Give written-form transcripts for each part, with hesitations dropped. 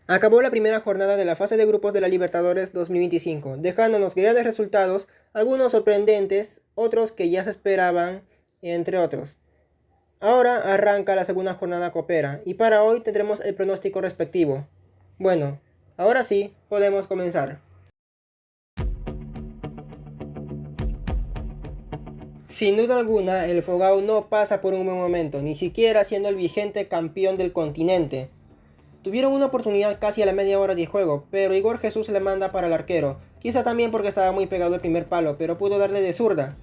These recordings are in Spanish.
Acabó la primera jornada de la fase de grupos de la Libertadores 2025, dejándonos grandes resultados, algunos sorprendentes, otros que ya se esperaban, entre otros. Ahora arranca la segunda jornada copera y para hoy tendremos el pronóstico respectivo. Bueno, ahora sí, podemos comenzar. Sin duda alguna, el Fogao no pasa por un buen momento, ni siquiera siendo el vigente campeón del continente. Tuvieron una oportunidad casi a la media hora de juego, pero Igor Jesús le manda para el arquero, quizá también porque estaba muy pegado al primer palo, pero pudo darle de zurda.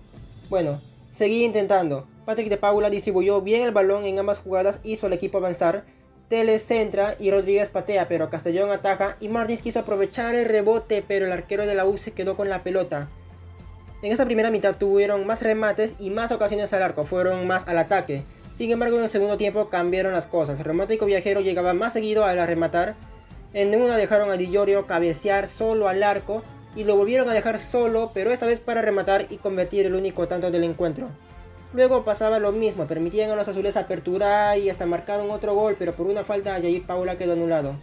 Bueno, seguí intentando. Patrick de Paula distribuyó bien el balón en ambas jugadas, hizo al equipo avanzar. Teles centra y Rodríguez patea, pero Castellón ataja y Martins quiso aprovechar el rebote, pero el arquero de la U se quedó con la pelota. En esta primera mitad tuvieron más remates y más ocasiones al arco, fueron más al ataque. Sin embargo, en el segundo tiempo cambiaron las cosas. El romántico viajero llegaba más seguido a rematar. En una dejaron a Di Llorio cabecear solo al arco y lo volvieron a dejar solo, pero esta vez para rematar y convertir el único tanto del encuentro. Luego pasaba lo mismo, permitían a los azules aperturar y hasta marcaron otro gol, pero por una falta a Jair Paula quedó anulado.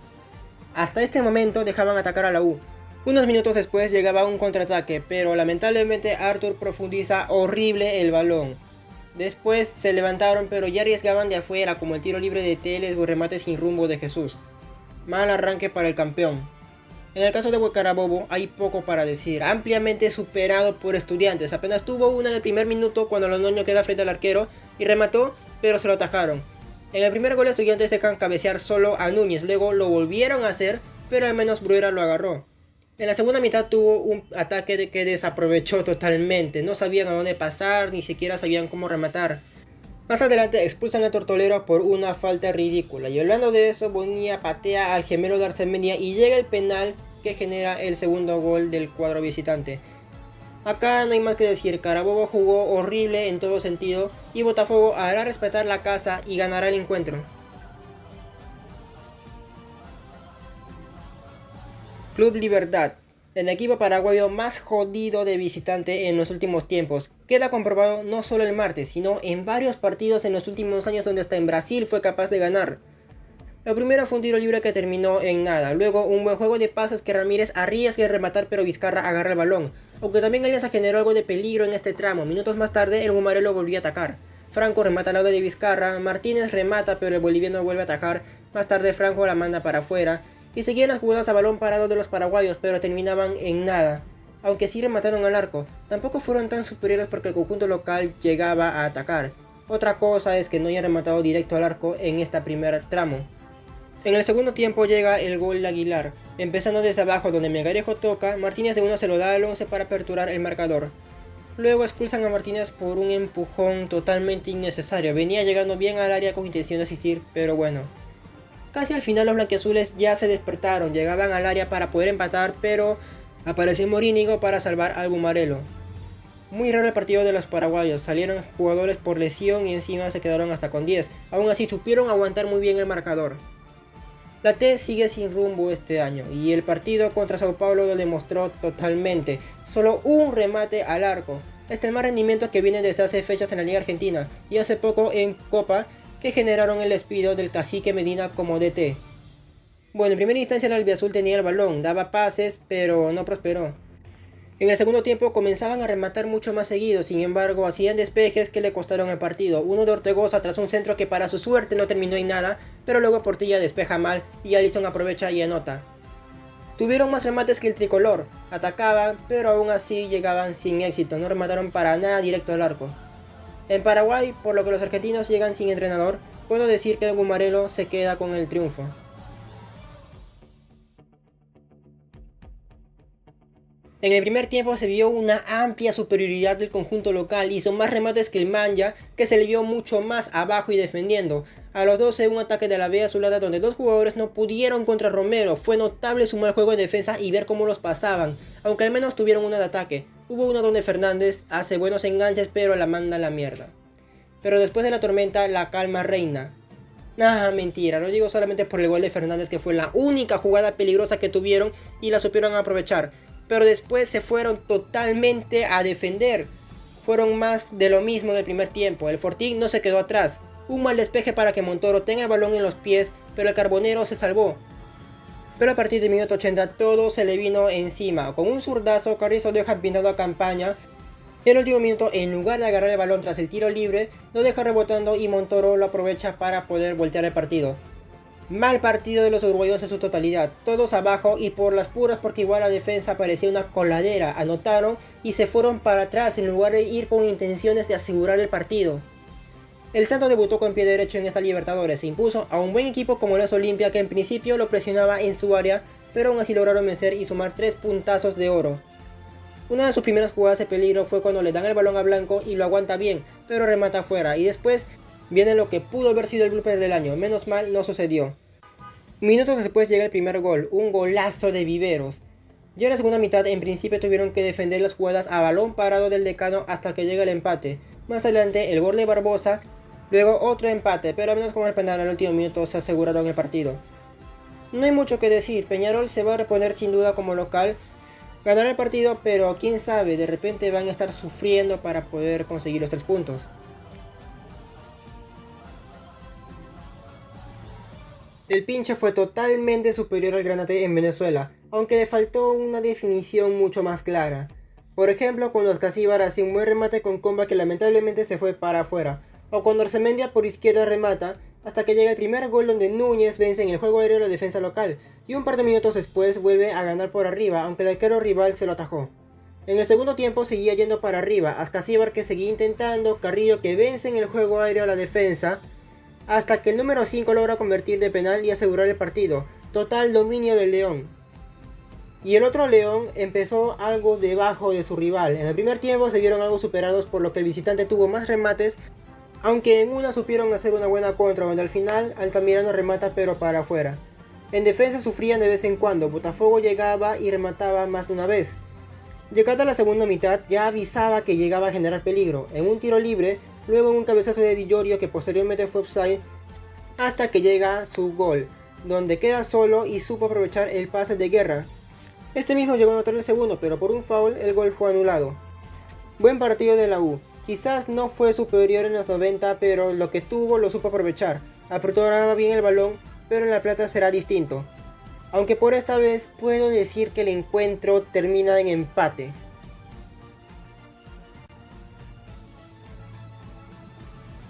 Hasta este momento dejaban atacar a la U. Unos minutos después llegaba un contraataque, pero lamentablemente Arthur profundiza horrible el balón. Después se levantaron, pero ya arriesgaban de afuera, como el tiro libre de Teles o remate sin rumbo de Jesús. Mal arranque para el campeón. En el caso de Carabobo hay poco para decir, ampliamente superado por Estudiantes. Apenas tuvo una en el primer minuto cuando Londoño queda frente al arquero y remató, pero se lo atajaron. En el primer gol Estudiantes dejan cabecear solo a Núñez, luego lo volvieron a hacer, pero al menos Bruera lo agarró. En la segunda mitad tuvo un ataque que desaprovechó totalmente, no sabían a dónde pasar, ni siquiera sabían cómo rematar. Más adelante expulsan a Tortolero por una falta ridícula, y hablando de eso, Bonilla patea al gemelo de Arcemenía y llega el penal que genera el segundo gol del cuadro visitante. Acá no hay más que decir, Carabobo jugó horrible en todo sentido y Botafogo hará respetar la casa y ganará el encuentro. Club Libertad, el equipo paraguayo más jodido de visitante en los últimos tiempos. Queda comprobado no solo el martes, sino en varios partidos en los últimos años donde hasta en Brasil fue capaz de ganar. Lo primero fue un tiro libre que terminó en nada, luego un buen juego de pases que Ramírez arriesga en rematar pero Vizcarra agarra el balón, aunque también Alianza generó algo de peligro en este tramo. Minutos más tarde el Gumarelo volvió a atacar. Franco remata al lado de Vizcarra, Martínez remata pero el boliviano vuelve a atajar, más tarde Franco la manda para afuera, y seguían las jugadas a balón parado de los paraguayos, pero terminaban en nada. Aunque sí remataron al arco, tampoco fueron tan superiores porque el conjunto local llegaba a atacar. Otra cosa es que no hayan rematado directo al arco en este primer tramo. En el segundo tiempo llega el gol de Aguilar, empezando desde abajo donde Melgarejo toca, Martínez de una se lo da al 11 para aperturar el marcador. Luego expulsan a Martínez por un empujón totalmente innecesario, venía llegando bien al área con intención de asistir, pero bueno. Casi al final los blanquiazules ya se despertaron, llegaban al área para poder empatar, pero apareció Morínigo para salvar al Gumarelo. Muy raro el partido de los paraguayos, salieron jugadores por lesión y encima se quedaron hasta con 10, aún así supieron aguantar muy bien el marcador. La T sigue sin rumbo este año y el partido contra Sao Paulo lo demostró totalmente, solo un remate al arco. Este es el mal rendimiento que viene desde hace fechas en la Liga Argentina y hace poco en Copa, que generaron el despido del Cacique Medina como DT. Bueno, en primera instancia el albiazul tenía el balón, daba pases, pero no prosperó. En el segundo tiempo comenzaban a rematar mucho más seguido, sin embargo hacían despejes que le costaron el partido. Uno de Ortegoza tras un centro que para su suerte no terminó en nada, pero luego Portilla despeja mal y Alisson aprovecha y anota. Tuvieron más remates que el tricolor, atacaban, pero aún así llegaban sin éxito, no remataron para nada directo al arco. En Paraguay, por lo que los argentinos llegan sin entrenador, puedo decir que el Gumarelo se queda con el triunfo. En el primer tiempo se vio una amplia superioridad del conjunto local, hizo más remates que el Manja, que se le vio mucho más abajo y defendiendo. A los 12 un ataque de la B azulada donde dos jugadores no pudieron contra Romero, fue notable su mal juego de defensa y ver cómo los pasaban, aunque al menos tuvieron una de ataque. Hubo uno donde Fernández hace buenos enganches pero la manda a la mierda. Pero después de la tormenta la calma reina. Nah, mentira, lo digo solamente por el gol de Fernández que fue la única jugada peligrosa que tuvieron y la supieron aprovechar. Pero después se fueron totalmente a defender. Fueron más de lo mismo del primer tiempo. El Fortín no se quedó atrás. Un mal despeje para que Montoro tenga el balón en los pies, pero el Carbonero se salvó. Pero a partir del minuto 80 todo se le vino encima. Con un zurdazo, Carrizo deja pintado a Campaña. En el último minuto, en lugar de agarrar el balón tras el tiro libre, lo deja rebotando y Montoro lo aprovecha para poder voltear el partido. Mal partido de los uruguayos en su totalidad, todos abajo y por las puras porque igual la defensa parecía una coladera, anotaron y se fueron para atrás en lugar de ir con intenciones de asegurar el partido. El Santos debutó con pie derecho en esta Libertadores, se impuso a un buen equipo como el Olimpia que en principio lo presionaba en su área, pero aún así lograron vencer y sumar 3 puntazos de oro. Una de sus primeras jugadas de peligro fue cuando le dan el balón a Blanco y lo aguanta bien, pero remata afuera y después viene lo que pudo haber sido el blooper del año, menos mal no sucedió. Minutos después llega el primer gol, un golazo de Viveros. Ya en la segunda mitad en principio tuvieron que defender las jugadas a balón parado del decano hasta que llega el empate. Más adelante el gol de Barbosa, luego otro empate, pero al menos con el penal al último minuto se aseguraron el partido. No hay mucho que decir, Peñarol se va a reponer sin duda como local, ganará el partido, pero quién sabe, de repente van a estar sufriendo para poder conseguir los 3 puntos. El Pinche fue totalmente superior al Granate en Venezuela, aunque le faltó una definición mucho más clara. Por ejemplo, cuando Ascasíbar hace un buen remate con comba que lamentablemente se fue para afuera, o cuando Arcemendia por izquierda remata, hasta que llega el primer gol donde Núñez vence en el juego aéreo a la defensa local, y un par de minutos después vuelve a ganar por arriba, aunque el arquero rival se lo atajó. En el segundo tiempo seguía yendo para arriba, Ascasíbar que seguía intentando, Carrillo que vence en el juego aéreo a la defensa, hasta que el número 5 logra convertir de penal y asegurar el partido. Total dominio del León. Y el otro León empezó algo debajo de su rival. En el primer tiempo se vieron algo superados por lo que el visitante tuvo más remates, aunque en una supieron hacer una buena contra, donde al final Altamirano remata pero para afuera. En defensa sufrían de vez en cuando, Botafogo llegaba y remataba más de una vez. Llegada a la segunda mitad ya avisaba que llegaba a generar peligro, en un tiro libre, luego en un cabezazo de Di Giorgio que posteriormente fue offside, hasta que llega su gol, donde queda solo y supo aprovechar el pase de Guerra. Este mismo llegó a anotar el segundo, pero por un foul el gol fue anulado. Buen partido de la U, quizás no fue superior en los 90, pero lo que tuvo lo supo aprovechar, aperturaba bien el balón, pero en La Plata será distinto. Aunque por esta vez puedo decir que el encuentro termina en empate.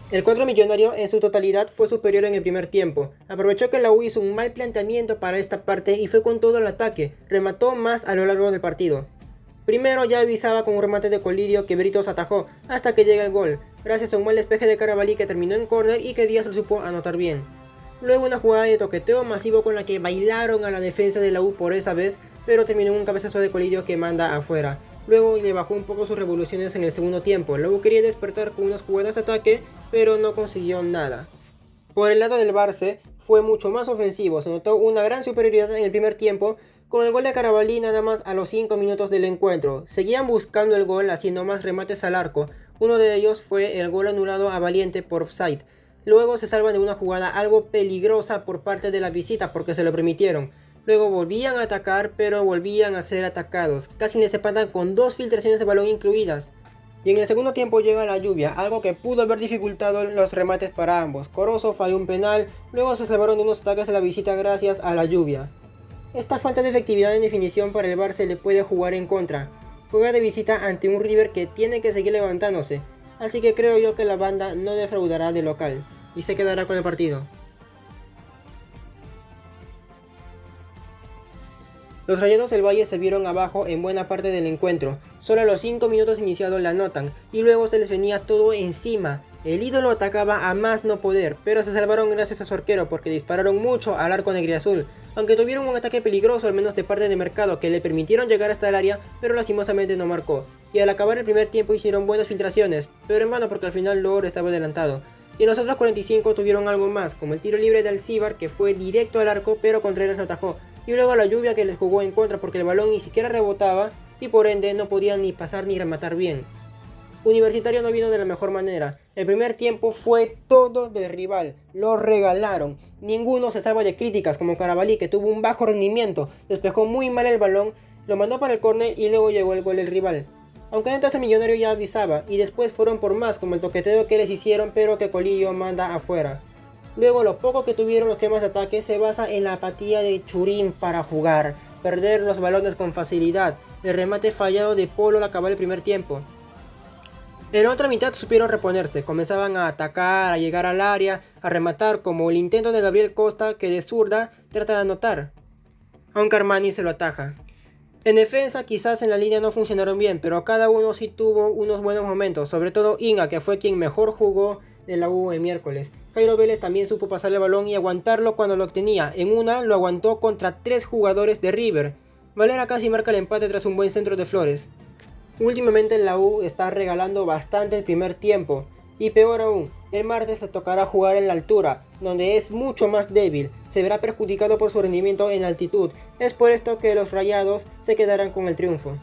El cuadro millonario en su totalidad fue superior en el primer tiempo. Aprovechó que la U hizo un mal planteamiento para esta parte y fue con todo el ataque. Remató más a lo largo del partido. Primero ya avisaba con un remate de Colidio que Britos atajó hasta que llega el gol, gracias a un mal despeje de Carabalí que terminó en córner y que Díaz lo supo anotar bien. Luego una jugada de toqueteo masivo con la que bailaron a la defensa de la U por esa vez, pero terminó en un cabezazo de Colidio que manda afuera. Luego le bajó un poco sus revoluciones en el segundo tiempo. Luego quería despertar con unas jugadas de ataque, pero no consiguió nada. Por el lado del Barça fue mucho más ofensivo. Se notó una gran superioridad en el primer tiempo, con el gol de Carabalí nada más a los 5 minutos del encuentro. Seguían buscando el gol haciendo más remates al arco. Uno de ellos fue el gol anulado a Valiente por offside. Luego se salvan de una jugada algo peligrosa por parte de la visita porque se lo permitieron. Luego volvían a atacar, pero volvían a ser atacados. Casi les empatan con 2 filtraciones de balón incluidas. Y en el segundo tiempo llega la lluvia, algo que pudo haber dificultado los remates para ambos. Corozo falló un penal, luego se salvaron de unos ataques de la visita gracias a la lluvia. Esta falta de efectividad en definición para el Barça le puede jugar en contra. Juega de visita ante un River que tiene que seguir levantándose, así que creo yo que la banda no defraudará de local y se quedará con el partido. Los Rayados del Valle se vieron abajo en buena parte del encuentro, solo a los 5 minutos iniciados la anotan y luego se les venía todo encima. El ídolo atacaba a más no poder, pero se salvaron gracias a su arquero porque dispararon mucho al arco negriazul, aunque tuvieron un ataque peligroso al menos de parte de Mercado que le permitieron llegar hasta el área, pero lastimosamente no marcó. Y al acabar el primer tiempo hicieron buenas filtraciones, pero en vano porque al final Loro estaba adelantado. Y en los otros 45 tuvieron algo más, como el tiro libre de Alcíbar que fue directo al arco pero Contreras lo atajó. Y luego la lluvia que les jugó en contra porque el balón ni siquiera rebotaba y por ende no podían ni pasar ni rematar bien. Universitario no vino de la mejor manera. El primer tiempo fue todo del rival, lo regalaron. Ninguno se salva de críticas como Carabalí que tuvo un bajo rendimiento, despejó muy mal el balón, lo mandó para el córner y luego llegó el gol del rival. Aunque antes el Millonario ya avisaba y después fueron por más como el toqueteo que les hicieron pero que Colillo manda afuera. Luego lo poco que tuvieron los cremas de ataque se basa en la apatía de Churín para jugar, perder los balones con facilidad, el remate fallado de Polo al acabar el primer tiempo. En la otra mitad supieron reponerse, comenzaban a atacar, a llegar al área, a rematar, como el intento de Gabriel Costa que de zurda trata de anotar, aunque Armani se lo ataja. En defensa quizás en la línea no funcionaron bien, pero cada uno sí tuvo unos buenos momentos, sobre todo Inga, que fue quien mejor jugó de la U el miércoles. Jairo Vélez también supo pasarle el balón y aguantarlo cuando lo obtenía. En una lo aguantó contra 3 jugadores de River. Valera casi marca el empate tras un buen centro de Flores. Últimamente la U está regalando bastante el primer tiempo. Y peor aún, el martes le tocará jugar en la altura, donde es mucho más débil, se verá perjudicado por su rendimiento en altitud. Es por esto que los Rayados se quedarán con el triunfo.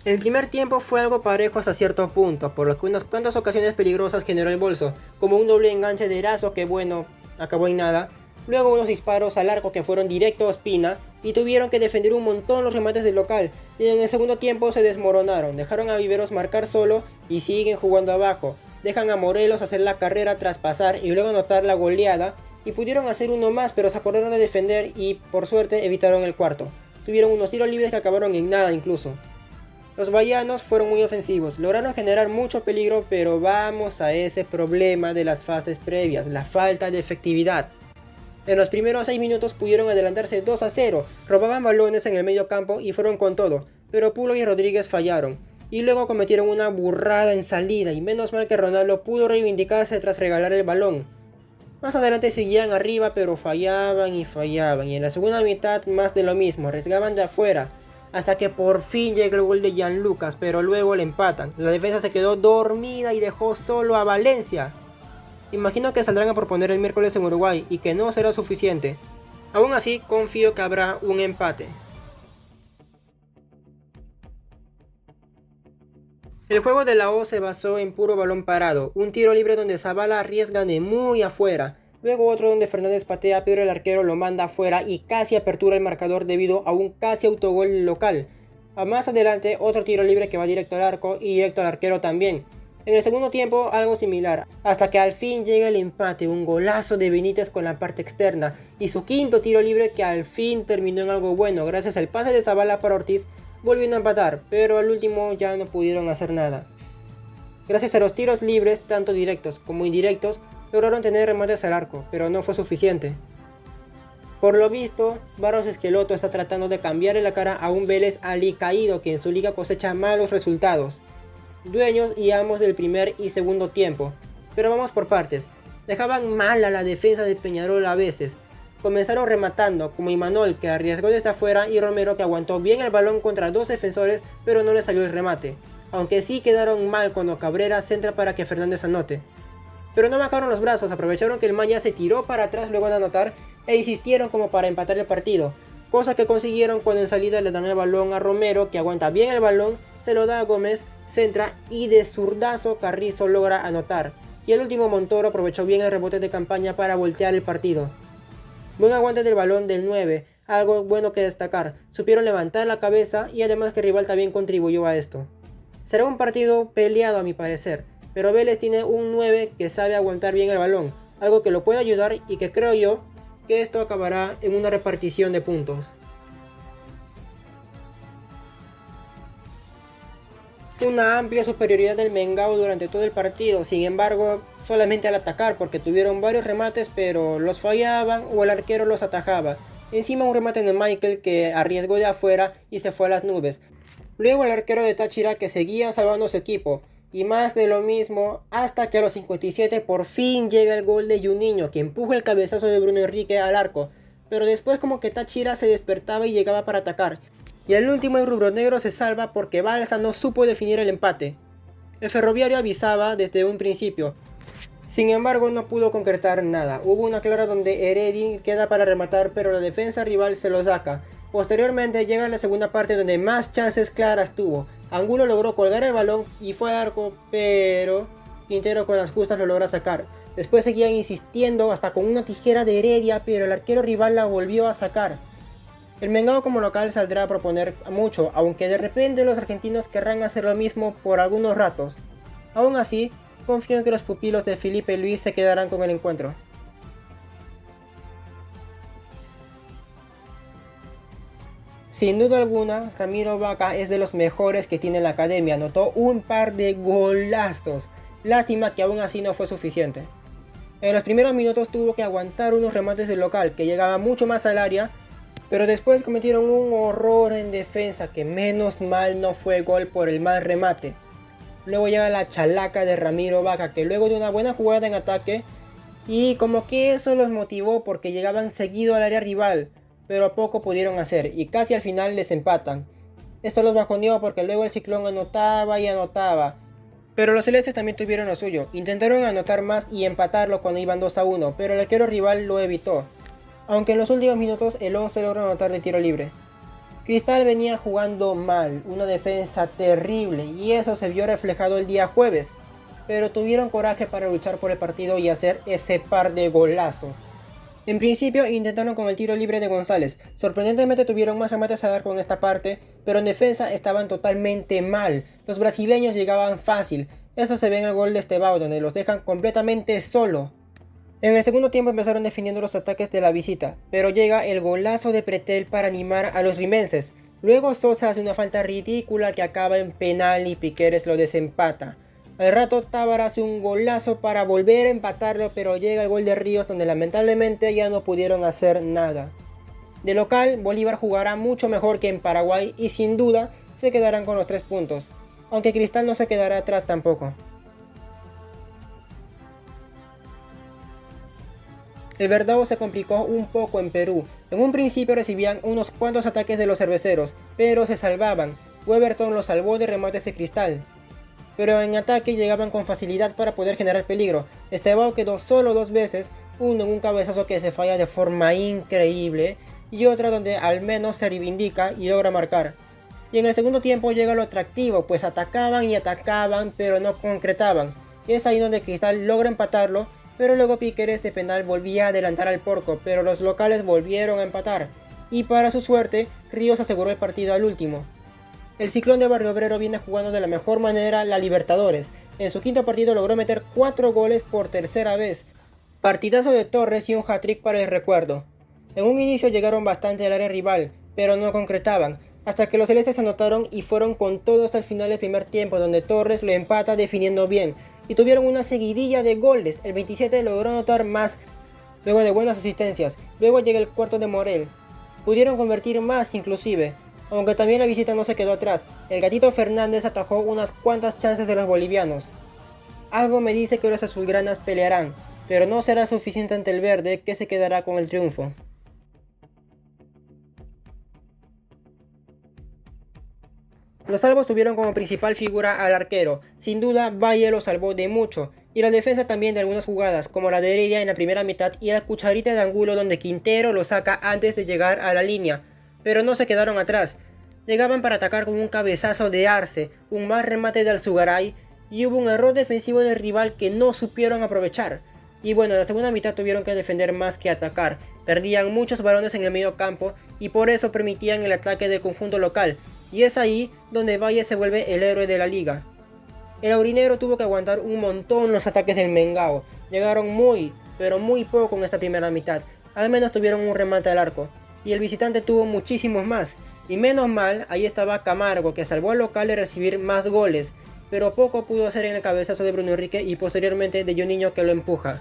El primer tiempo fue algo parejo hasta cierto punto, por lo que unas cuantas ocasiones peligrosas generó el Bolso, como un doble enganche de Erazo que bueno, acabó en nada. Luego unos disparos al arco que fueron directo a Ospina y tuvieron que defender un montón los remates del local, y en el segundo tiempo se desmoronaron, dejaron a Viveros marcar solo y siguen jugando abajo, dejan a Morelos hacer la carrera tras pasar y luego anotar la goleada, y pudieron hacer uno más pero se acordaron de defender y por suerte evitaron el cuarto. Tuvieron unos tiros libres que acabaron en nada incluso. Los bahianos fueron muy ofensivos, lograron generar mucho peligro, pero vamos a ese problema de las fases previas, la falta de efectividad. En los primeros 6 minutos pudieron adelantarse 2-0, robaban balones en el medio campo y fueron con todo, pero Pulo y Rodríguez fallaron, y luego cometieron una burrada en salida y menos mal que Ronaldo pudo reivindicarse tras regalar el balón. Más adelante seguían arriba pero fallaban y en la segunda mitad más de lo mismo, arriesgaban de afuera, hasta que por fin llega el gol de Gianlucas, pero luego le empatan. La defensa se quedó dormida y dejó solo a Valencia. Imagino que saldrán a proponer el miércoles en Uruguay y que no será suficiente. Aún así, confío que habrá un empate. El juego de la O se basó en puro balón parado, un tiro libre donde Zavala arriesga de muy afuera, luego otro donde Fernández patea pero el arquero lo manda afuera y casi apertura el marcador debido a un casi autogol local. Más adelante otro tiro libre que va directo al arco y directo al arquero también. En el segundo tiempo algo similar, hasta que al fin llega el empate, un golazo de Benítez con la parte externa y su quinto tiro libre que al fin terminó en algo bueno gracias al pase de Zavala para Ortiz, volviendo a empatar, pero al último ya no pudieron hacer nada. Gracias a los tiros libres, tanto directos como indirectos, lograron tener remates al arco, pero no fue suficiente. Por lo visto, Barros Esqueloto está tratando de cambiarle la cara a un Vélez alicaído que en su liga cosecha malos resultados. Dueños y amos del primer y segundo tiempo, pero vamos por partes. Dejaban mal a la defensa de Peñarol a veces. Comenzaron rematando, como Imanol que arriesgó desde afuera y Romero que aguantó bien el balón contra 2 defensores pero no le salió el remate. Aunque sí quedaron mal cuando Cabrera centra para que Fernández anote. Pero no bajaron los brazos, aprovecharon que el Maña se tiró para atrás luego de anotar e insistieron como para empatar el partido. Cosa que consiguieron cuando en salida le dan el balón a Romero que aguanta bien el balón, se lo da a Gómez, centra y de zurdazo Carrizo logra anotar. Y el último Montoro aprovechó bien el rebote de campaña para voltear el partido. Buen aguante del balón del 9, algo bueno que destacar, supieron levantar la cabeza y además que el rival también contribuyó a esto. Será un partido peleado a mi parecer, pero Vélez tiene un 9 que sabe aguantar bien el balón, algo que lo puede ayudar y que creo yo que esto acabará en una repartición de puntos. Una amplia superioridad del Mengao durante todo el partido, sin embargo, solamente al atacar porque tuvieron varios remates pero los fallaban o el arquero los atajaba. Encima un remate de Michael que arriesgó de afuera y se fue a las nubes. Luego el arquero de Táchira que seguía salvando a su equipo. Y más de lo mismo hasta que a los 57 por fin llega el gol de Juninho que empuja el cabezazo de Bruno Enrique al arco. Pero después como que Táchira se despertaba y llegaba para atacar. Y al último el rubronegro se salva porque Balsa no supo definir el empate. El Ferroviario avisaba desde un principio. Sin embargo no pudo concretar nada. Hubo una clara donde Heredia queda para rematar pero la defensa rival se lo saca. Posteriormente llega la segunda parte donde más chances claras tuvo. Angulo logró colgar el balón y fue al arco, pero Quintero con las justas lo logra sacar. Después seguían insistiendo hasta con una tijera de Heredia, pero el arquero rival la volvió a sacar. El Mengao como local saldrá a proponer mucho, aunque de repente los argentinos querrán hacer lo mismo por algunos ratos. Aún así, confío en que los pupilos de Filipe Luis se quedarán con el encuentro. Sin duda alguna, Ramiro Vaca es de los mejores que tiene la academia, anotó un par de golazos, lástima que aún así no fue suficiente. En los primeros minutos tuvo que aguantar unos remates del local que llegaban mucho más al área, pero después cometieron un horror en defensa que menos mal no fue gol por el mal remate. Luego llega la chalaca de Ramiro Vaca que luego de una buena jugada en ataque, y como que eso los motivó porque llegaban seguido al área rival, pero poco pudieron hacer y casi al final les empatan. Esto los bajoneó porque luego el Ciclón anotaba y anotaba. Pero los celestes también tuvieron lo suyo, intentaron anotar más y empatarlo cuando iban 2-1, pero el arquero rival lo evitó. Aunque en los últimos minutos el 11 logró anotar de tiro libre. Cristal venía jugando mal, una defensa terrible, y eso se vio reflejado el día jueves. Pero tuvieron coraje para luchar por el partido y hacer ese par de golazos. En principio intentaron con el tiro libre de González, sorprendentemente tuvieron más remates a dar con esta parte, pero en defensa estaban totalmente mal, los brasileños llegaban fácil, eso se ve en el gol de Estevao donde los dejan completamente solo. En el segundo tiempo empezaron definiendo los ataques de la visita, pero llega el golazo de Pretel para animar a los rimenses, luego Sosa hace una falta ridícula que acaba en penal y Piqueres lo desempata. Al rato Tábara hace un golazo para volver a empatarlo, pero llega el gol de Ríos donde lamentablemente ya no pudieron hacer nada. De local, Bolívar jugará mucho mejor que en Paraguay y sin duda se quedarán con los 3 puntos, aunque Cristal no se quedará atrás tampoco. El Verdao se complicó un poco en Perú. En un principio recibían unos cuantos ataques de los cerveceros, pero se salvaban. Weberton los salvó de remates de Cristal, pero en ataque llegaban con facilidad para poder generar peligro. Estevao quedó solo 2 veces, uno en un cabezazo que se falla de forma increíble y otra donde al menos se reivindica y logra marcar. Y en el segundo tiempo llega lo atractivo, pues atacaban y atacaban pero no concretaban. Y es ahí donde Cristal logra empatarlo, pero luego Piqueres de penal volvía a adelantar al Porco, pero los locales volvieron a empatar. Y para su suerte, Ríos aseguró el partido al último. El Ciclón de Barrio Obrero viene jugando de la mejor manera la Libertadores. En su quinto partido logró meter 4 goles por tercera vez. Partidazo de Torres y un hat-trick para el recuerdo. En un inicio llegaron bastante al área rival, pero no concretaban, hasta que los celestes anotaron y fueron con todo hasta el final del primer tiempo, donde Torres lo empata definiendo bien, y tuvieron una seguidilla de goles. El 27 logró anotar más, luego de buenas asistencias. Luego llega el cuarto de Morel. Pudieron convertir más inclusive. Aunque también la visita no se quedó atrás, el Gatito Fernández atajó unas cuantas chances de los bolivianos. Algo me dice que los azulgranas pelearán, pero no será suficiente ante el verde que se quedará con el triunfo. Los salvos tuvieron como principal figura al arquero, sin duda Valle lo salvó de mucho, y la defensa también de algunas jugadas, como la de Heredia en la primera mitad y la cucharita de Angulo donde Quintero lo saca antes de llegar a la línea. Pero no se quedaron atrás, llegaban para atacar con un cabezazo de Arce, un mal remate de Alzugaray y hubo un error defensivo del rival que no supieron aprovechar. Y bueno, en la segunda mitad tuvieron que defender más que atacar, perdían muchos balones en el medio campo y por eso permitían el ataque del conjunto local, y es ahí donde Valle se vuelve el héroe de la liga. El aurinegro tuvo que aguantar un montón los ataques del Mengao, llegaron muy, pero muy poco en esta primera mitad, al menos tuvieron un remate al arco. Y el visitante tuvo muchísimos más, y menos mal ahí estaba Camargo que salvó al local de recibir más goles, pero poco pudo hacer en el cabezazo de Bruno Enrique y posteriormente de Juninho que lo empuja.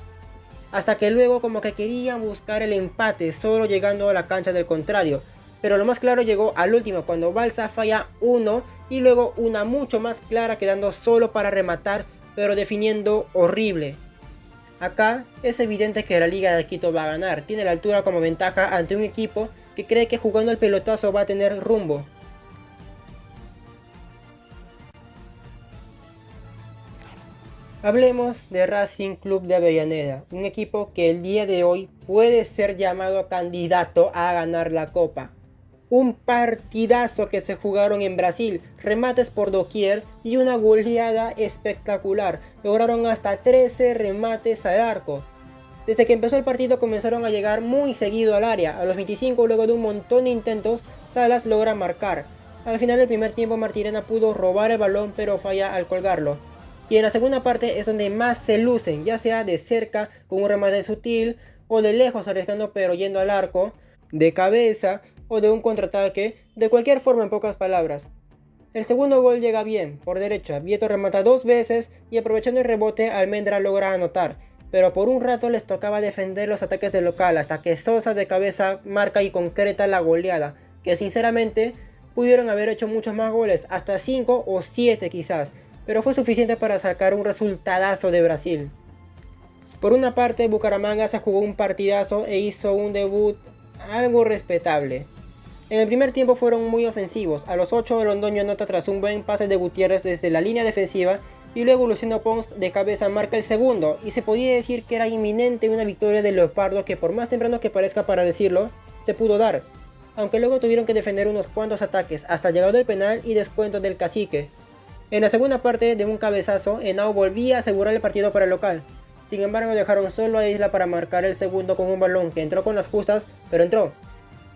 Hasta que luego como que querían buscar el empate solo llegando a la cancha del contrario, pero lo más claro llegó al último cuando Balsa falla uno y luego una mucho más clara quedando solo para rematar pero definiendo horrible. Acá es evidente que la Liga de Quito va a ganar, tiene la altura como ventaja ante un equipo que cree que jugando el pelotazo va a tener rumbo. Hablemos de Racing Club de Avellaneda, un equipo que el día de hoy puede ser llamado candidato a ganar la Copa. Un partidazo que se jugaron en Brasil, remates por doquier y una goleada espectacular. Lograron hasta 13 remates al arco. Desde que empezó el partido comenzaron a llegar muy seguido al área. A los 25, luego de un montón de intentos, Salas logra marcar. Al final del primer tiempo Martirena pudo robar el balón pero falla al colgarlo. Y en la segunda parte es donde más se lucen, ya sea de cerca con un remate sutil o de lejos arriesgando pero yendo al arco, de cabeza o de un contraataque, de cualquier forma en pocas palabras. El segundo gol llega bien, por derecha, Vieto remata 2 veces y aprovechando el rebote Almendra logra anotar, pero por un rato les tocaba defender los ataques del local hasta que Sosa de cabeza marca y concreta la goleada, que sinceramente pudieron haber hecho muchos más goles, hasta 5 o 7 quizás, pero fue suficiente para sacar un resultadazo de Brasil. Por una parte, Bucaramanga se jugó un partidazo e hizo un debut algo respetable. En el primer tiempo fueron muy ofensivos, a los 8 Londoño anota tras un buen pase de Gutiérrez desde la línea defensiva y luego Luciano Pons de cabeza marca el segundo y se podía decir que era inminente una victoria de Leopardo que por más temprano que parezca para decirlo, se pudo dar, aunque luego tuvieron que defender unos cuantos ataques hasta llegado el penal y descuento del Cacique. En la segunda parte de un cabezazo, Henao volvía a asegurar el partido para el local. Sin embargo dejaron solo a Isla para marcar el segundo con un balón que entró con las justas, pero entró.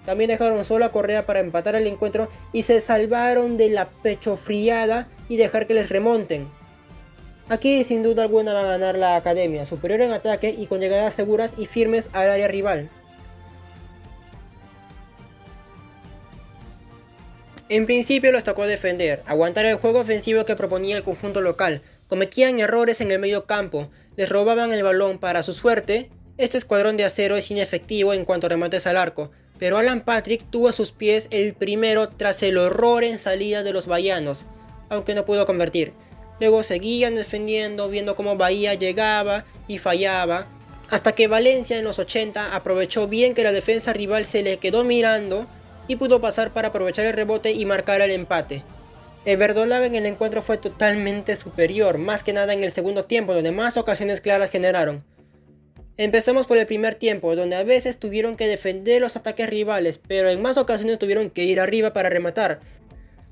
También dejaron solo a Correa para empatar el encuentro y se salvaron de la pechofriada y dejar que les remonten. Aquí sin duda alguna va a ganar la academia, superior en ataque y con llegadas seguras y firmes al área rival. En principio les tocó defender, aguantar el juego ofensivo que proponía el conjunto local, cometían errores en el medio campo, les robaban el balón. Para su suerte, este escuadrón de acero es inefectivo en cuanto a remates al arco, pero Alan Patrick tuvo a sus pies el primero tras el horror en salida de los bahianos, aunque no pudo convertir. Luego seguían defendiendo, viendo cómo Bahía llegaba y fallaba, hasta que Valencia en los 80 aprovechó bien que la defensa rival se le quedó mirando y pudo pasar para aprovechar el rebote y marcar el empate. El verdolaga en el encuentro fue totalmente superior, más que nada en el segundo tiempo, donde más ocasiones claras generaron. Empezamos por el primer tiempo, donde a veces tuvieron que defender los ataques rivales, pero en más ocasiones tuvieron que ir arriba para rematar,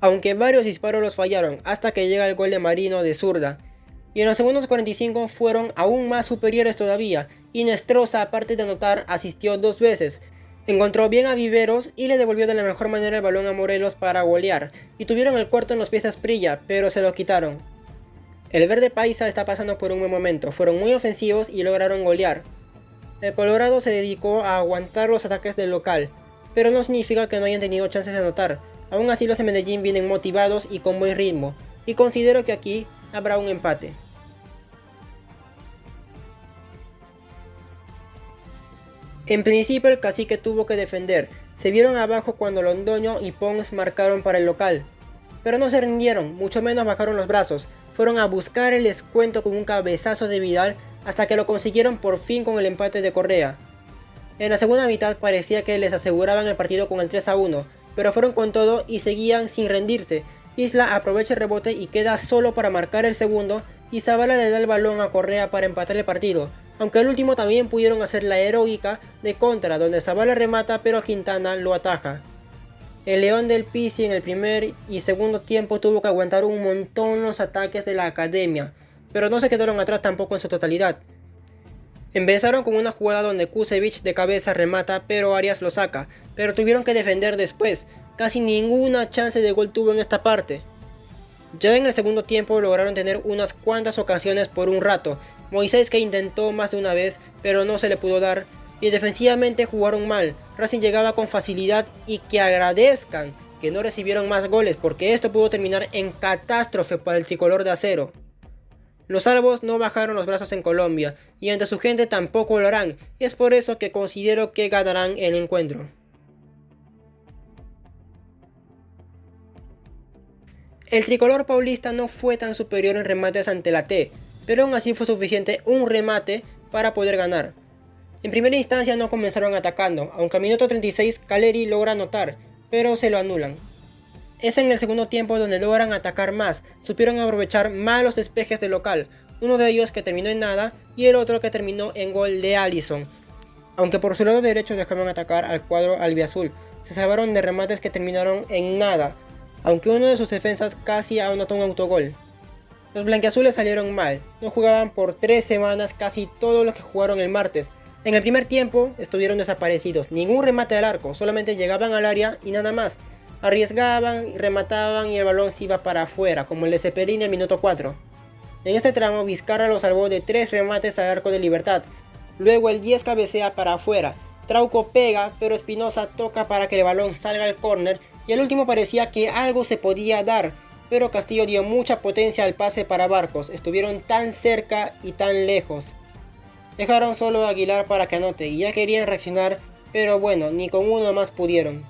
aunque varios disparos los fallaron, hasta que llega el gol de Marino de zurda. Y en los segundos 45 fueron aún más superiores todavía, y Nestroza, aparte de anotar, asistió 2 veces. Encontró bien a Viveros y le devolvió de la mejor manera el balón a Morelos para golear, y tuvieron el cuarto en los pies a Asprilla, pero se lo quitaron. El verde paisa está pasando por un buen momento, fueron muy ofensivos y lograron golear. El Colorado se dedicó a aguantar los ataques del local, pero no significa que no hayan tenido chances de anotar. Aún así los de Medellín vienen motivados y con buen ritmo, y considero que aquí habrá un empate. En principio el Cacique tuvo que defender, se vieron abajo cuando Londoño y Pons marcaron para el local, pero no se rindieron, mucho menos bajaron los brazos, fueron a buscar el descuento con un cabezazo de Vidal hasta que lo consiguieron por fin con el empate de Correa. En la segunda mitad parecía que les aseguraban el partido con el 3-1, pero fueron con todo y seguían sin rendirse. Isla aprovecha el rebote y queda solo para marcar el segundo y Zavala le da el balón a Correa para empatar el partido, aunque al último también pudieron hacer la heroica de contra donde Zavala remata pero Quintana lo ataja. El León del Pizzi en el primer y segundo tiempo tuvo que aguantar un montón los ataques de la academia, pero no se quedaron atrás tampoco en su totalidad. Empezaron con una jugada donde Kusevich de cabeza remata pero Arias lo saca, pero tuvieron que defender después, casi ninguna chance de gol tuvo en esta parte. Ya en el segundo tiempo lograron tener unas cuantas ocasiones por un rato, Moisés que intentó más de una vez pero no se le pudo dar, y defensivamente jugaron mal, Racing llegaba con facilidad y que agradezcan que no recibieron más goles porque esto pudo terminar en catástrofe para el tricolor de acero. Los albos no bajaron los brazos en Colombia y ante su gente tampoco lo harán, y es por eso que considero que ganarán el encuentro. El tricolor paulista no fue tan superior en remates ante la T, pero aún así fue suficiente un remate para poder ganar. En primera instancia no comenzaron atacando, aunque al minuto 36 Caleri logra anotar, pero se lo anulan. Es en el segundo tiempo donde logran atacar más, supieron aprovechar más los despejes del local, uno de ellos que terminó en nada y el otro que terminó en gol de Alisson. Aunque por su lado derecho dejaron atacar al cuadro albiazul, se salvaron de remates que terminaron en nada, aunque uno de sus defensas casi anotó un autogol. Los blanquiazules salieron mal, no jugaban por 3 semanas casi todo lo que jugaron el martes. En el primer tiempo estuvieron desaparecidos, ningún remate al arco, solamente llegaban al área y nada más. Arriesgaban, remataban y el balón se iba para afuera, como el de Cepelini al minuto 4. En este tramo Vizcarra lo salvó de 3 remates al arco de Libertad. Luego el 10 cabecea para afuera. Trauco pega, pero Espinosa toca para que el balón salga al córner y al último parecía que algo se podía dar, pero Castillo dio mucha potencia al pase para Barcos, estuvieron tan cerca y tan lejos. Dejaron solo a Aguilar para que anote y ya querían reaccionar, pero bueno, ni con uno más pudieron.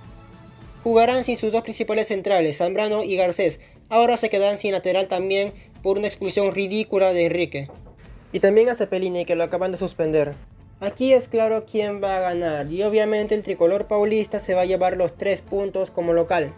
Jugarán sin sus dos principales centrales, Zambrano y Garcés, ahora se quedan sin lateral también por una expulsión ridícula de Enrique. Y también a Cepelini, que lo acaban de suspender. Aquí es claro quién va a ganar y obviamente el tricolor paulista se va a llevar los 3 puntos como local.